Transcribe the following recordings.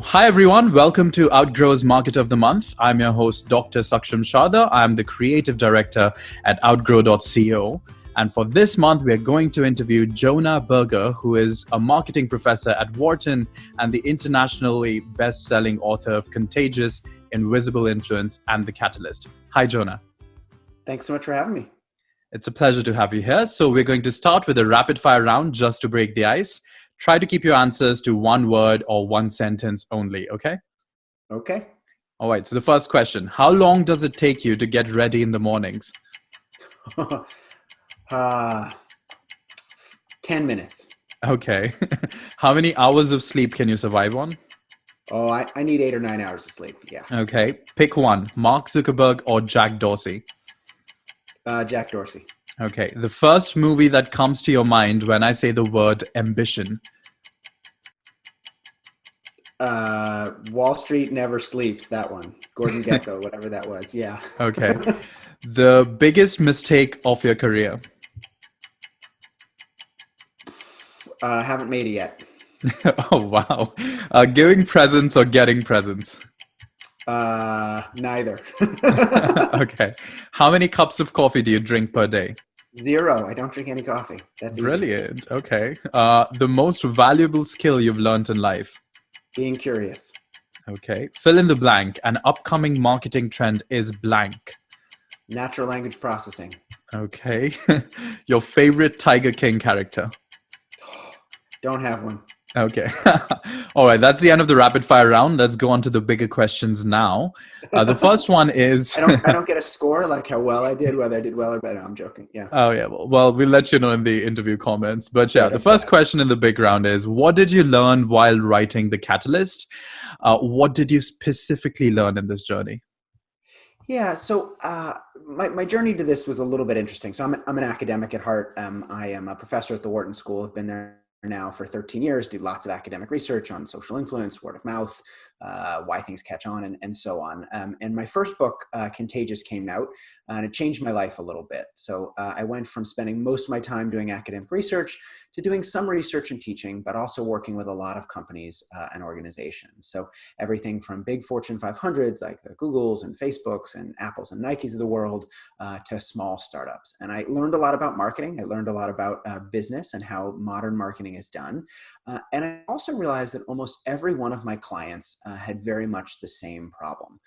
Hi everyone, welcome to Outgrow's Market of the Month. I'm your host, Dr. Saksham Shada. I'm the creative director at outgrow.co. And for this month, we're going to interview Jonah Berger, who is a marketing professor at Wharton and the internationally best-selling author of Contagious, Invisible Influence, and The Catalyst. Hi, Jonah. Thanks so much for having me. It's a pleasure to have you here. So we're going to start with a rapid-fire round just to break the ice. Try to keep your answers to one word or one sentence only, okay? Okay. All right, so the first question. How long does it take you to get ready in the mornings? 10 minutes. Okay. How many hours of sleep can you survive on? Oh, I need 8 or 9 hours of sleep, yeah. Okay. Pick one, Mark Zuckerberg or Jack Dorsey? Jack Dorsey. Okay. The first movie that comes to your mind when I say the word ambition? Wall Street Never Sleeps, that one. Gordon Gekko, whatever that was, yeah. Okay. The biggest mistake of your career? Haven't made it yet. Oh, wow. Giving presents or getting presents? Neither. Okay. How many cups of coffee do you drink per day? 0. I don't drink any coffee. That's Brilliant. Easy. Okay. The most valuable skill you've learned in life? Being curious. Okay. Fill in the blank. An upcoming marketing trend is blank. Natural language processing. Okay. Your favorite Tiger King character? Don't have one. Okay. All right. That's the end of the rapid fire round. Let's go on to the bigger questions now. The first one is... I don't get a score like how well I did, whether I did well or bad. No, I'm joking. Yeah. Oh, yeah. Well, we'll let you know in the interview comments. But yeah, the first question in the big round is, what did you learn while writing The Catalyst? What did you specifically learn in this journey? Yeah, so my journey to this was a little bit interesting. So I'm an academic at heart. I am a professor at the Wharton School. I've been there now for 13 years, do lots of academic research on social influence, word of mouth, why things catch on, and so on. And my first book, Contagious, came out, and it changed my life a little bit. So I went from spending most of my time doing academic research to doing some research and teaching, but also working with a lot of companies and organizations. So everything from big Fortune 500s like the Googles and Facebooks and Apples and Nikes of the world to small startups. And I learned a lot about marketing. I learned a lot about business and how modern marketing is done. And I also realized that almost every one of my clients had very much the same problem,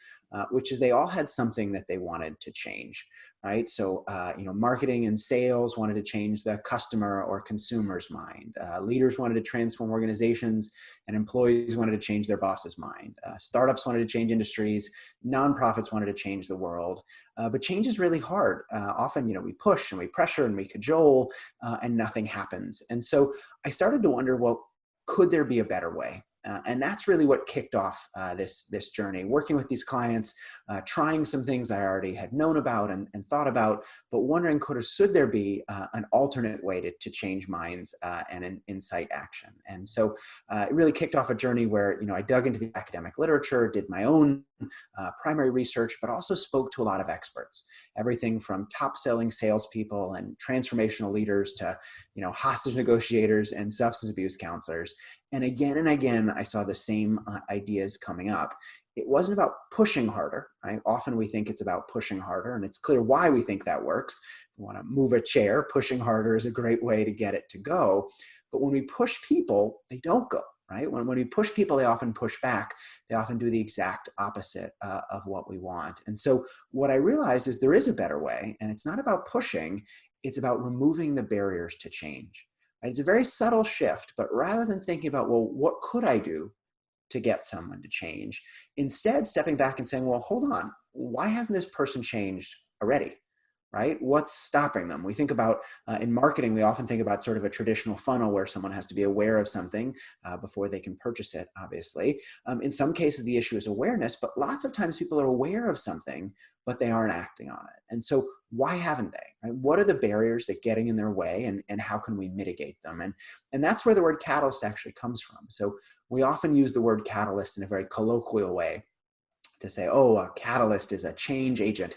which is they all had something that they wanted to change, right? So, marketing and sales wanted to change the customer or consumer's mind. Leaders wanted to transform organizations, and employees wanted to change their boss's mind. Startups wanted to change industries. Nonprofits wanted to change the world. But change is really hard. Often, we push and we pressure and we cajole, and nothing happens. And so I started to wonder, well, could there be a better way? And that's really what kicked off this journey, working with these clients, trying some things I already had known about and thought about, but wondering should there be an alternate way to change minds and incite action. And so it really kicked off a journey where I dug into the academic literature, did my own primary research, but also spoke to a lot of experts, everything from top-selling salespeople and transformational leaders to hostage negotiators and substance abuse counselors. And again, I saw the same ideas coming up. It wasn't about pushing harder, right? Often we think it's about pushing harder, and it's clear why we think that works. If you want to move a chair, pushing harder is a great way to get it to go. But when we push people, they don't go, right? When we push people, they often push back. They often do the exact opposite of what we want. And so what I realized is there is a better way, and it's not about pushing, it's about removing the barriers to change. It's a very subtle shift, but rather than thinking about, well, what could I do to get someone to change? Instead, stepping back and saying, well, hold on, why hasn't this person changed already? Right? What's stopping them? We think about, in marketing, we often think about sort of a traditional funnel where someone has to be aware of something before they can purchase it, obviously. In some cases, the issue is awareness, but lots of times people are aware of something, but they aren't acting on it. And so why haven't they? Right? What are the barriers that getting in their way, and how can we mitigate them? And that's where the word catalyst actually comes from. So we often use the word catalyst in a very colloquial way to say, oh, a catalyst is a change agent,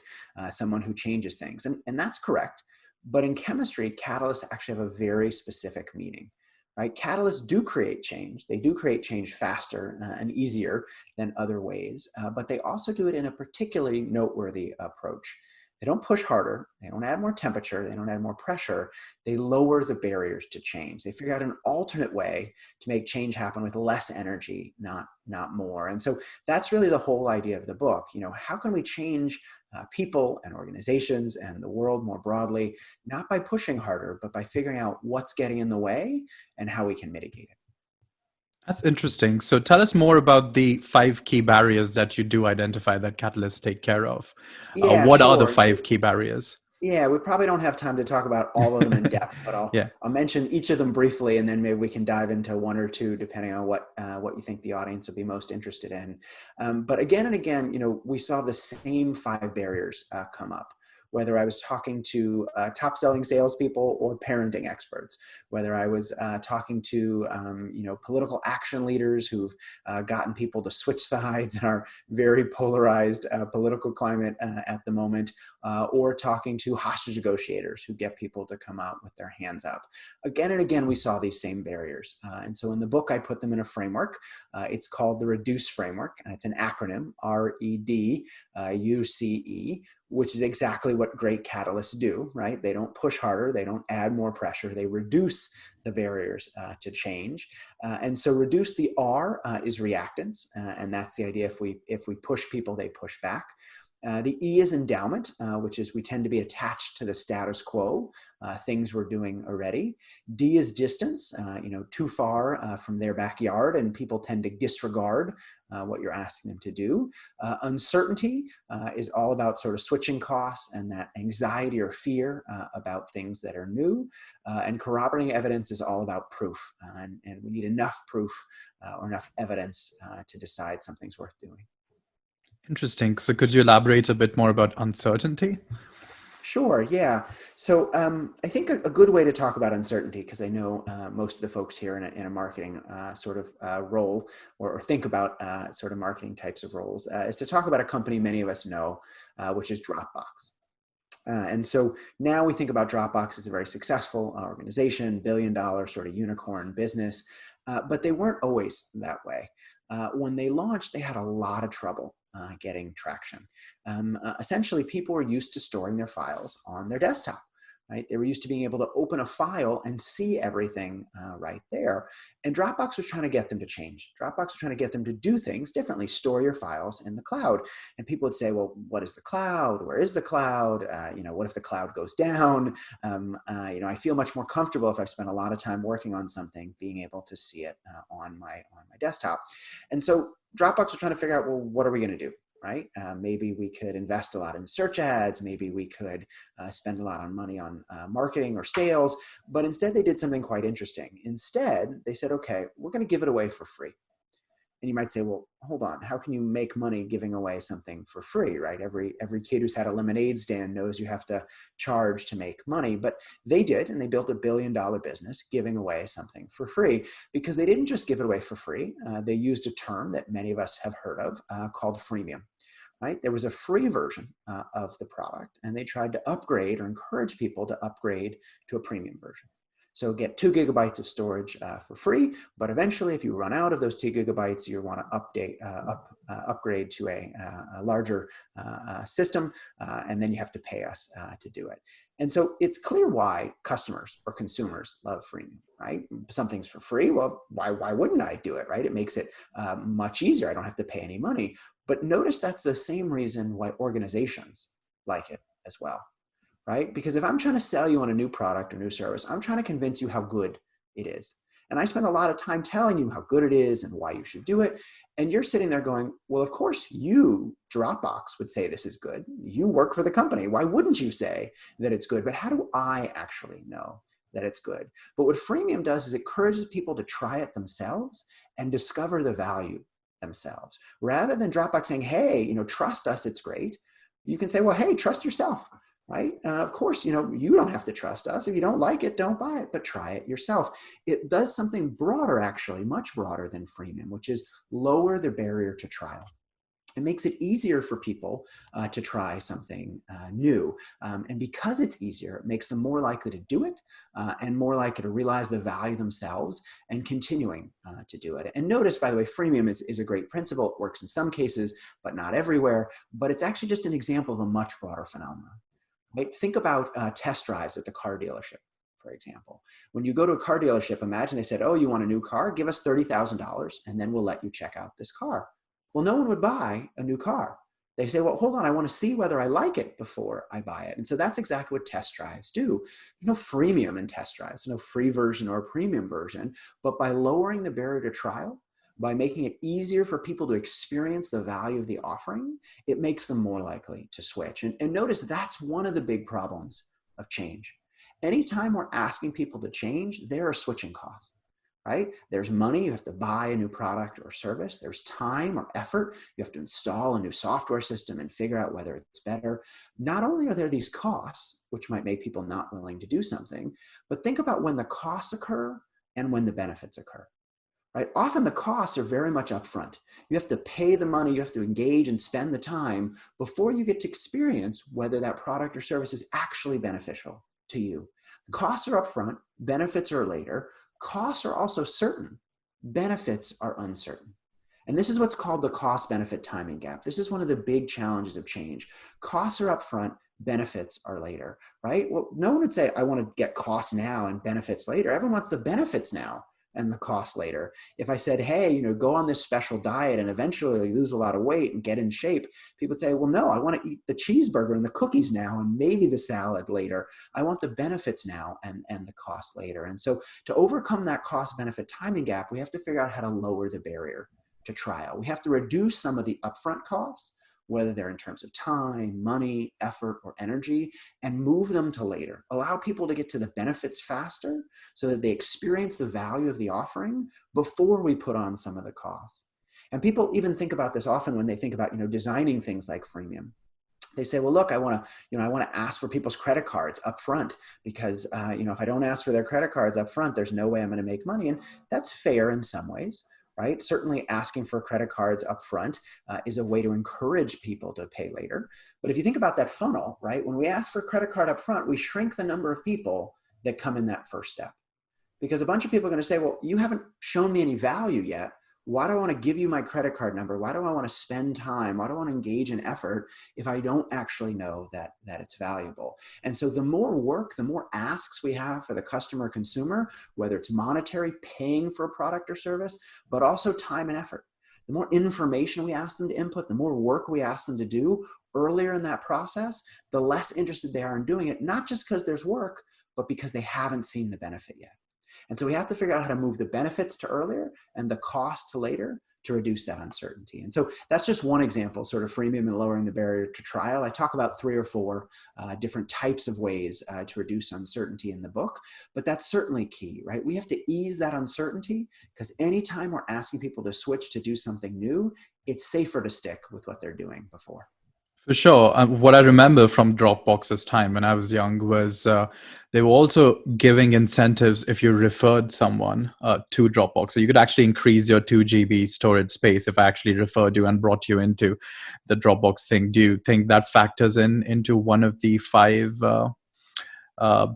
someone who changes things. And that's correct. But in chemistry, catalysts actually have a very specific meaning. right? Catalysts do create change. They do create change faster and easier than other ways, but they also do it in a particularly noteworthy approach. They don't push harder. They don't add more temperature. They don't add more pressure. They lower the barriers to change. They figure out an alternate way to make change happen with less energy, not more. And so that's really the whole idea of the book. How can we change people and organizations and the world more broadly, not by pushing harder, but by figuring out what's getting in the way and how we can mitigate it. That's interesting. So tell us more about the 5 key barriers that you do identify that catalysts take care of. Yeah, What are the sure. 5 key barriers? Yeah, we probably don't have time to talk about all of them in depth, but I'll Yeah. I'll mention each of them briefly, and then maybe we can dive into one or two, depending on what you think the audience will be most interested in. But again and again, we saw the same 5 barriers come up. Whether I was talking to top-selling salespeople or parenting experts, whether I was talking to political action leaders who've gotten people to switch sides in our very polarized political climate at the moment, or talking to hostage negotiators who get people to come out with their hands up. Again and again, we saw these same barriers. And so in the book, I put them in a framework. It's called the REDUCE framework. It's an acronym, REDUCE, which is exactly what great catalysts do, right? They don't push harder. They don't add more pressure. They reduce the barriers to change. And so reduce, the R is reactance. And that's the idea. If we push people, they push back. The E is endowment, which is we tend to be attached to the status quo, things we're doing already. D is distance, too far from their backyard, and people tend to disregard what you're asking them to do. Uncertainty is all about sort of switching costs and that anxiety or fear about things that are new. And corroborating evidence is all about proof, and we need enough proof or enough evidence to decide something's worth doing. Interesting. So could you elaborate a bit more about uncertainty? Sure, yeah. So I think a good way to talk about uncertainty, because I know most of the folks here in a marketing sort of role, or think about sort of marketing types of roles, is to talk about a company many of us know, which is Dropbox. And so now we think about Dropbox as a very successful organization, billion-dollar sort of unicorn business, but they weren't always that way. When they launched, they had a lot of trouble getting traction. Essentially, people were used to storing their files on their desktop, right? They were used to being able to open a file and see everything right there. And Dropbox was trying to get them to change. Dropbox was trying to get them to do things differently, store your files in the cloud. And people would say, well, what is the cloud? Where is the cloud? What if the cloud goes down? I feel much more comfortable if I've spent a lot of time working on something, being able to see it on my desktop. And so Dropbox was trying to figure out, well, what are we going to do? Right? Maybe we could invest a lot in search ads. Maybe we could spend a lot on money on marketing or sales. But instead, they did something quite interesting. Instead, they said, okay, we're going to give it away for free. And you might say, well, hold on, how can you make money giving away something for free, right? Every kid who's had a lemonade stand knows you have to charge to make money. But they did, and they built $1 billion business giving away something for free, because they didn't just give it away for free. They used a term that many of us have heard of called freemium. Right? There was a free version of the product, and they tried to upgrade or encourage people to upgrade to a premium version. So get 2 gigabytes of storage for free, but eventually if you run out of those 2 gigabytes, you want to upgrade to a larger system, and then you have to pay us to do it. And so it's clear why customers or consumers love freemium, right? Something's for free. Well, why wouldn't I do it, right? It makes it much easier. I don't have to pay any money. But notice that's the same reason why organizations like it as well, right? Because if I'm trying to sell you on a new product or new service, I'm trying to convince you how good it is. And I spend a lot of time telling you how good it is and why you should do it. And you're sitting there going, well, of course you, Dropbox, would say this is good. You work for the company. Why wouldn't you say that it's good? But how do I actually know that it's good? But what freemium does is it encourages people to try it themselves and discover the value themselves. Rather than Dropbox saying, hey, trust us, it's great. You can say, well, hey, trust yourself, right? Of course, you don't have to trust us. If you don't like it, don't buy it, but try it yourself. It does something broader, actually, much broader than freemium, which is lower the barrier to trial. it makes it easier for people to try something new. And because it's easier, it makes them more likely to do it and more likely to realize the value themselves and continuing to do it. And notice, by the way, freemium is a great principle. It works in some cases, but not everywhere. But it's actually just an example of a much broader phenomenon. Right? Think about test drives at the car dealership, for example. When you go to a car dealership, imagine they said, oh, you want a new car? Give us $30,000 and then we'll let you check out this car. Well, no one would buy a new car. They say, well, hold on, I want to see whether I like it before I buy it. And so that's exactly what test drives do. There's no freemium in test drives, there's no free version or premium version, but by lowering the barrier to trial, by making it easier for people to experience the value of the offering, it makes them more likely to switch. And notice that's one of the big problems of change. Anytime we're asking people to change, there are switching costs. Right? There's money, you have to buy a new product or service. There's time or effort. You have to install a new software system and figure out whether it's better. Not only are there these costs, which might make people not willing to do something, but think about when the costs occur and when the benefits occur. Right? Often the costs are very much upfront. You have to pay the money, you have to engage and spend the time before you get to experience whether that product or service is actually beneficial to you. The costs are upfront, benefits are later. Costs are also certain, benefits are uncertain. And this is what's called the cost-benefit timing gap. This is one of the big challenges of change. Costs are upfront, benefits are later, right? Well, no one would say, I want to get costs now and benefits later. Everyone wants the benefits now and the cost later. If I said, hey, go on this special diet and eventually lose a lot of weight and get in shape, people would say, well, no, I want to eat the cheeseburger and the cookies now and maybe the salad later. I want the benefits now and the cost later. And so to overcome that cost benefit timing gap, we have to figure out how to lower the barrier to trial. We have to reduce some of the upfront costs, whether they're in terms of time, money, effort, or energy, and move them to later. Allow people to get to the benefits faster so that they experience the value of the offering before we put on some of the costs. And people even think about this often when they think about, designing things like freemium. They say, well, look, I want to ask for people's credit cards up front because, if I don't ask for their credit cards up front, there's no way I'm going to make money. And that's fair in some ways. Right? Certainly asking for credit cards up front is a way to encourage people to pay later. But if you think about that funnel, right? When we ask for a credit card up front, we shrink the number of people that come in that first step. Because a bunch of people are going to say, well, you haven't shown me any value yet. Why do I want to give you my credit card number? Why do I want to spend time? Why do I want to engage in effort if I don't actually know that it's valuable? And so the more work, the more asks we have for the customer or consumer, whether it's monetary, paying for a product or service, but also time and effort. The more information we ask them to input, the more work we ask them to do earlier in that process, the less interested they are in doing it, not just because there's work, but because they haven't seen the benefit yet. And so we have to figure out how to move the benefits to earlier and the cost to later to reduce that uncertainty. And so that's just one example, sort of freemium and lowering the barrier to trial. I talk about 3 or 4 different types of ways to reduce uncertainty in the book, but that's certainly key, right? We have to ease that uncertainty because anytime we're asking people to switch to do something new, it's safer to stick with what they're doing before. For sure. What I remember from Dropbox's time when I was young was they were also giving incentives if you referred someone to Dropbox. So you could actually increase your 2 GB storage space if I actually referred you and brought you into the Dropbox thing. Do you think that factors into one of the 5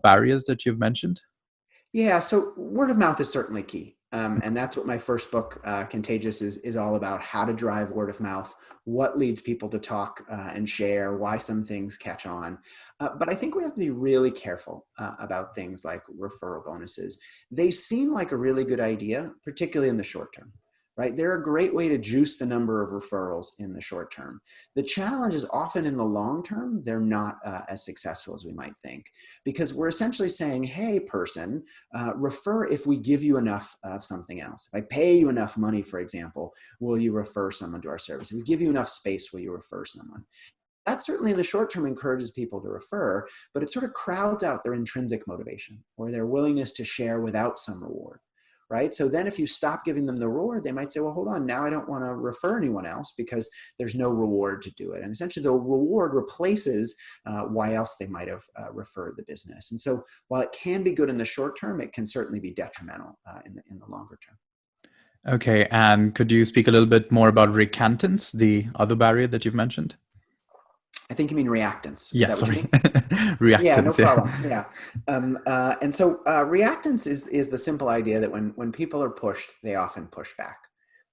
barriers that you've mentioned? Yeah, so word of mouth is certainly key. And that's what my first book, Contagious, is all about: how to drive word of mouth, what leads people to talk and share, why some things catch on. But I think we have to be really careful about things like referral bonuses. They seem like a really good idea, particularly in the short term. Right? They're a great way to juice the number of referrals in the short term. The challenge is often in the long term, they're not as successful as we might think, because we're essentially saying, hey, person, refer if we give you enough of something else. If I pay you enough money, for example, will you refer someone to our service? If we give you enough space, will you refer someone? That certainly in the short term encourages people to refer, but it sort of crowds out their intrinsic motivation or their willingness to share without some reward. Right? So then if you stop giving them the reward, they might say, well, hold on, now I don't want to refer anyone else because there's no reward to do it. And essentially the reward replaces why else they might have referred the business. And so while it can be good in the short term, it can certainly be detrimental in the longer term. Okay, and could you speak a little bit more about recantants, the other barrier that you've mentioned? I think you mean reactants. Is Yeah, that what you sorry. mean? Yeah, no Reactants, yeah. problem. Yeah. And so reactance is the simple idea that when people are pushed, they often push back.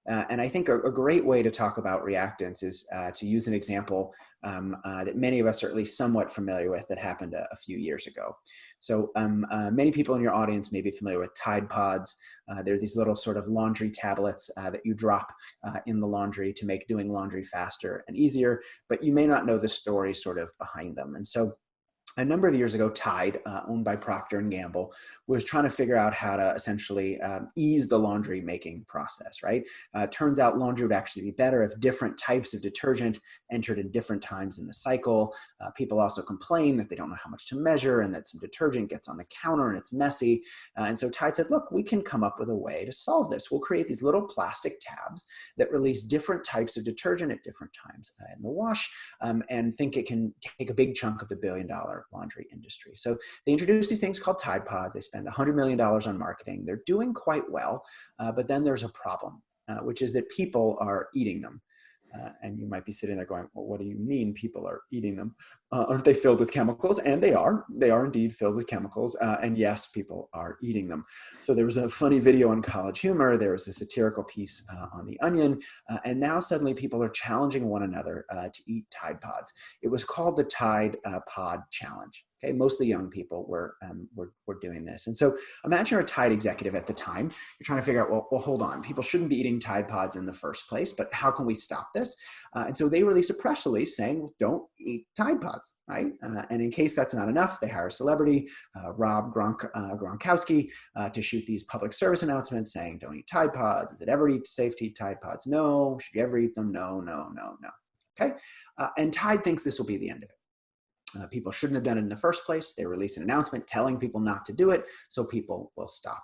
And I think a great way to talk about reactance is to use an example that many of us are at least somewhat familiar with that happened a few years ago. So many people in your audience may be familiar with Tide Pods. They're these little sort of laundry tablets that you drop in the laundry to make doing laundry faster and easier, but you may not know the story sort of behind them. And so a number of years ago, Tide, owned by Procter and Gamble, was trying to figure out how to essentially ease the laundry making process, right? Turns out laundry would actually be better if different types of detergent entered in different times in the cycle. People also complain that they don't know how much to measure and that some detergent gets on the counter and it's messy. And so Tide said, look, we can come up with a way to solve this. We'll create these little plastic tabs that release different types of detergent at different times in the wash, and think it can take a big chunk of the billion-dollar laundry industry. So they introduced these things called Tide Pods. They spend $100 million on marketing. They're doing quite well, but then there's a problem, which is that people are eating them. And you might be sitting there going, well, what do you mean people are eating them? Aren't they filled with chemicals? And they are. They are indeed filled with chemicals. And yes, people are eating them. So there was a funny video on College Humor. There was a satirical piece on The Onion. And now suddenly people are challenging one another to eat Tide Pods. It was called the Tide Pod Challenge. Okay, mostly young people were doing this. And so imagine you're a Tide executive at the time. You're trying to figure out, well, hold on. People shouldn't be eating Tide Pods in the first place, but how can we stop this? And so they release a press release saying, well, don't eat Tide Pods, right? And in case that's not enough, they hire a celebrity, Rob Gronkowski, to shoot these public service announcements saying, don't eat Tide Pods. Is it ever safe to eat Tide Pods? No. Should you ever eat them? No, no, no, no. Okay. And Tide thinks this will be the end of it. People shouldn't have done it in the first place. They release an announcement telling people not to do it, so people will stop.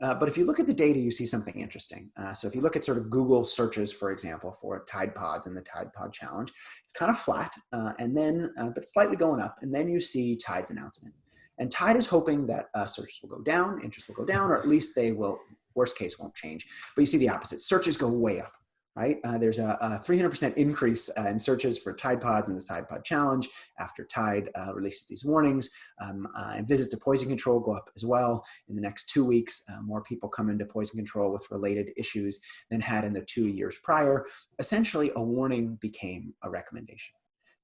But if you look at the data, you see something interesting. So if you look at sort of Google searches, for example, for Tide Pods and the Tide Pod Challenge, it's kind of flat, and then but slightly going up, and then you see Tide's announcement. And Tide is hoping that searches will go down, interest will go down, or at least they will, worst case, won't change. But you see the opposite. Searches go way up. Right? There's a 300% increase in searches for Tide Pods and the Tide Pod Challenge after Tide releases these warnings. And visits to poison control go up as well. In the next 2 weeks, more people come into poison control with related issues than had in the 2 years prior. Essentially, a warning became a recommendation.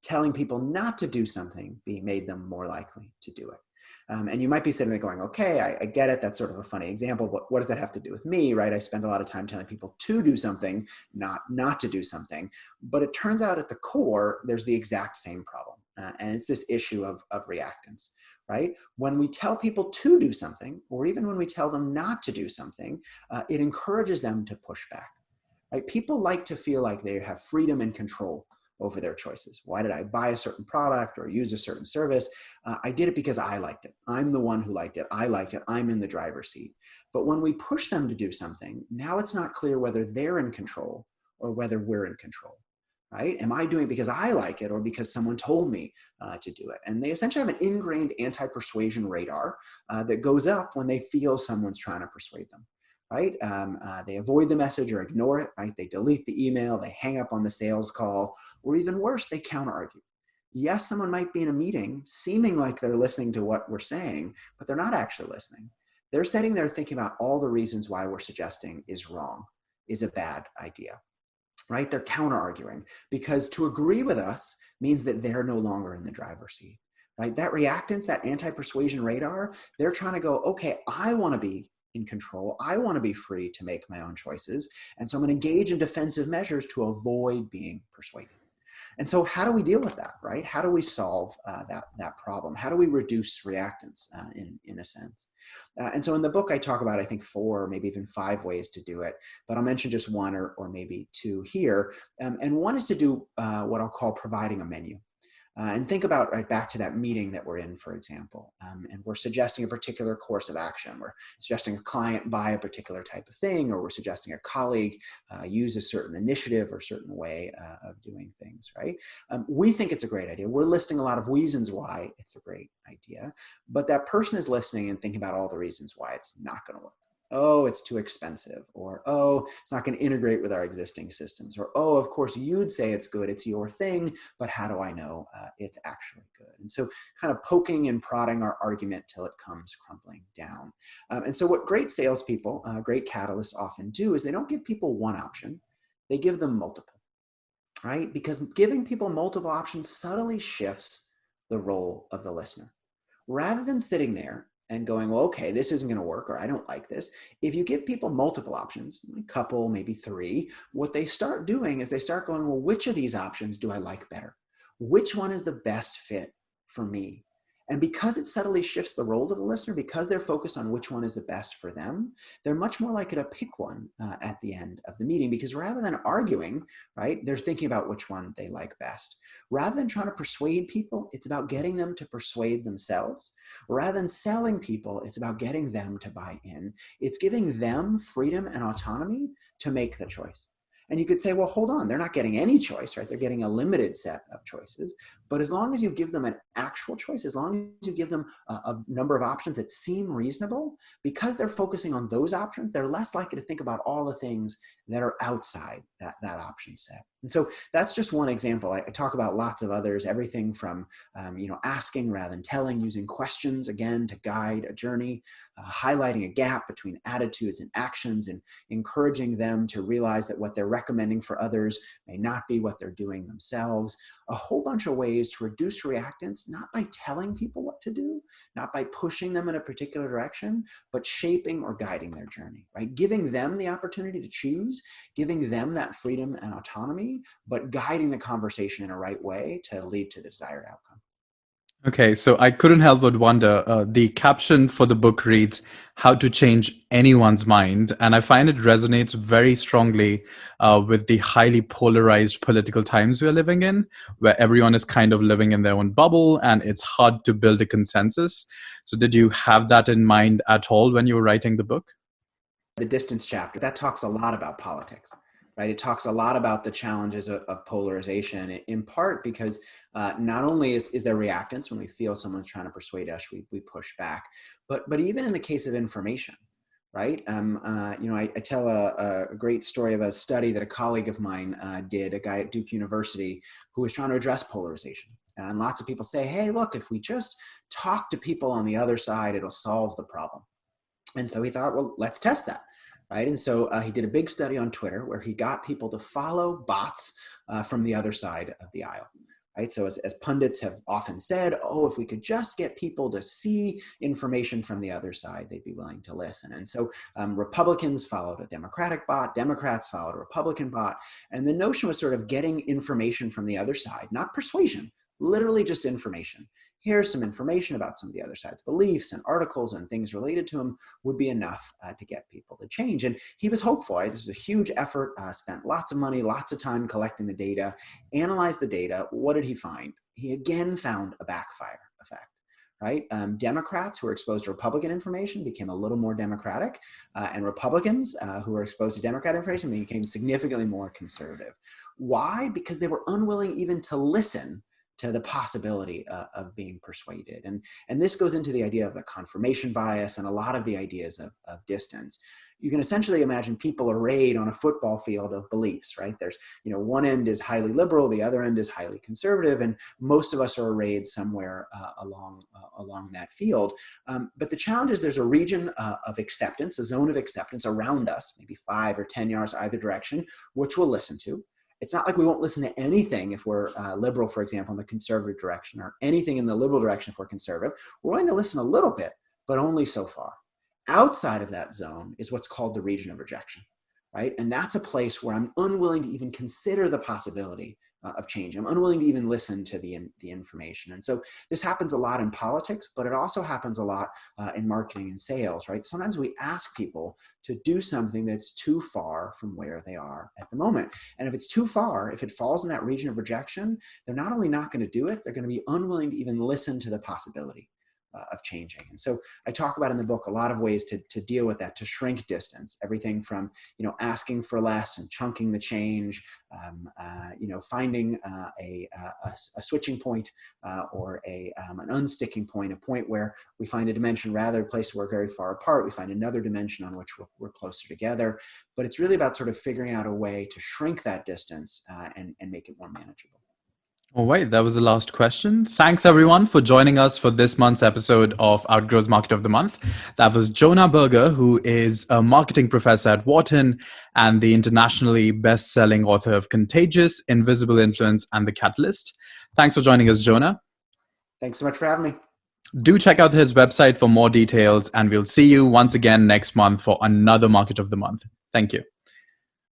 Telling people not to do something made them more likely to do it. And you might be sitting there going, okay, I get it. That's sort of a funny example, but what does that have to do with me, right? I spend a lot of time telling people to do something, not to do something. But it turns out at the core, there's the exact same problem. And it's this issue of reactance, right? When we tell people to do something, or even when we tell them not to do something, it encourages them to push back, right? People like to feel like they have freedom and control over their choices. Why did I buy a certain product or use a certain service? I did it because I liked it. I'm the one who liked it. I liked it. I'm in the driver's seat. But when we push them to do something, now it's not clear whether they're in control or whether we're in control, right? Am I doing it because I like it or because someone told me to do it? And they essentially have an ingrained anti-persuasion radar that goes up when they feel someone's trying to persuade them. Right? They avoid the message or ignore it, right? They delete the email, they hang up on the sales call, or even worse, they counter argue. Yes, someone might be in a meeting seeming like they're listening to what we're saying, but they're not actually listening. They're sitting there thinking about all the reasons why we're suggesting is wrong, is a bad idea, right? They're counter arguing because to agree with us means that they're no longer in the driver's seat, right? That reactance, that anti-persuasion radar, they're trying to go, okay, I want to be in control. I want to be free to make my own choices. And so I'm going to engage in defensive measures to avoid being persuaded. And so how do we deal with that, right? How do we solve that problem? How do we reduce reactance in a sense? And so in the book, I talk about, I think, 4 or maybe even 5 ways to do it, but I'll mention just 1 or maybe 2 here. And one is to do what I'll call providing a menu. And think about right back to that meeting that we're in, for example, and we're suggesting a particular course of action. We're suggesting a client buy a particular type of thing, or we're suggesting a colleague use a certain initiative or certain way of doing things, right? We think it's a great idea. We're listing a lot of reasons why it's a great idea, but that person is listening and thinking about all the reasons why it's not going to work. Oh, it's too expensive, or oh, it's not going to integrate with our existing systems, or oh, of course you'd say it's good, it's your thing, but how do I know it's actually good? And so kind of poking and prodding our argument till it comes crumbling down. And so what great salespeople, great catalysts often do is they don't give people one option, they give them multiple, right? Because giving people multiple options subtly shifts the role of the listener. Rather than sitting there and going, well, okay, this isn't going to work, or I don't like this. If you give people multiple options, a couple, maybe three, what they start doing is they start going, well, which of these options do I like better? Which one is the best fit for me? And because it subtly shifts the role of the listener, because they're focused on which one is the best for them, they're much more likely to pick one at the end of the meeting, because rather than arguing, right, they're thinking about which one they like best. Rather than trying to persuade people, it's about getting them to persuade themselves. Rather than selling people, it's about getting them to buy in. It's giving them freedom and autonomy to make the choice. And you could say, well, hold on, they're not getting any choice, right? They're getting a limited set of choices. But as long as you give them an actual choice, as long as you give them a number of options that seem reasonable, because they're focusing on those options, they're less likely to think about all the things that are outside that option set. And so that's just one example. I talk about lots of others, everything from asking rather than telling, using questions, again, to guide a journey, highlighting a gap between attitudes and actions, and encouraging them to realize that what they're recommending for others may not be what they're doing themselves. A whole bunch of ways to reduce reactance, not by telling people what to do, not by pushing them in a particular direction, but shaping or guiding their journey, right? Giving them the opportunity to choose, giving them that freedom and autonomy, but guiding the conversation in a right way to lead to the desired outcome. Okay, so I couldn't help but wonder. The caption for the book reads, How to Change Anyone's Mind. And I find it resonates very strongly with the highly polarized political times we're living in, where everyone is kind of living in their own bubble and it's hard to build a consensus. So, did you have that in mind at all when you were writing the book? The distance chapter, that talks a lot about politics, right? It talks a lot about the challenges of polarization, in part because not only is there reactance when we feel someone's trying to persuade us, we push back, but even in the case of information, right? I tell a great story of a study that a colleague of mine did, a guy at Duke University who was trying to address polarization. And lots of people say, hey, look, if we just talk to people on the other side, it'll solve the problem. And so he thought, well, let's test that. Right. And so he did a big study on Twitter where he got people to follow bots from the other side of the aisle. Right. So as pundits have often said, oh, if we could just get people to see information from the other side, they'd be willing to listen. And so Republicans followed a Democratic bot, Democrats followed a Republican bot. And the notion was sort of getting information from the other side, not persuasion, literally just information. Here's some information about some of the other side's beliefs and articles and things related to him would be enough to get people to change. And he was hopeful. Right? This was a huge effort, spent lots of money, lots of time collecting the data, analyzed the data. What did he find? He again found a backfire effect. Right? Democrats who were exposed to Republican information became a little more Democratic, and Republicans who were exposed to Democrat information became significantly more conservative. Why? Because they were unwilling even to listen to the possibility of being persuaded. And this goes into the idea of the confirmation bias and a lot of the ideas of distance. You can essentially imagine people arrayed on a football field of beliefs, right? There's, one end is highly liberal, the other end is highly conservative, and most of us are arrayed somewhere along that field. But the challenge is there's a region of acceptance, a zone of acceptance around us, maybe 5 or 10 yards either direction, which we'll listen to. It's not like we won't listen to anything if we're liberal, for example, in the conservative direction, or anything in the liberal direction if we're conservative. We're going to listen a little bit, but only so far. Outside of that zone is what's called the region of rejection, right? And that's a place where I'm unwilling to even consider the possibility of change. I'm unwilling to even listen to the information. And so this happens a lot in politics, but it also happens a lot in marketing and sales, right? Sometimes we ask people to do something that's too far from where they are at the moment. And if it's too far, if it falls in that region of rejection, they're not only not going to do it, they're going to be unwilling to even listen to the possibility. changing. And so I talk about in the book a lot of ways to deal with that, to shrink distance, everything from, asking for less and chunking the change, finding a switching point or an unsticking point, a point where we find a dimension rather a place where we're very far apart. We find another dimension on which we're closer together. But it's really about sort of figuring out a way to shrink that distance and make it more manageable. All right, that was the last question. Thanks everyone for joining us for this month's episode of Outgrows Market of the Month. That was Jonah Berger, who is a marketing professor at Wharton and the internationally best-selling author of Contagious, Invisible Influence, and The Catalyst. Thanks for joining us, Jonah. Thanks so much for having me. Do check out his website for more details, and we'll see you once again next month for another Market of the Month. Thank you.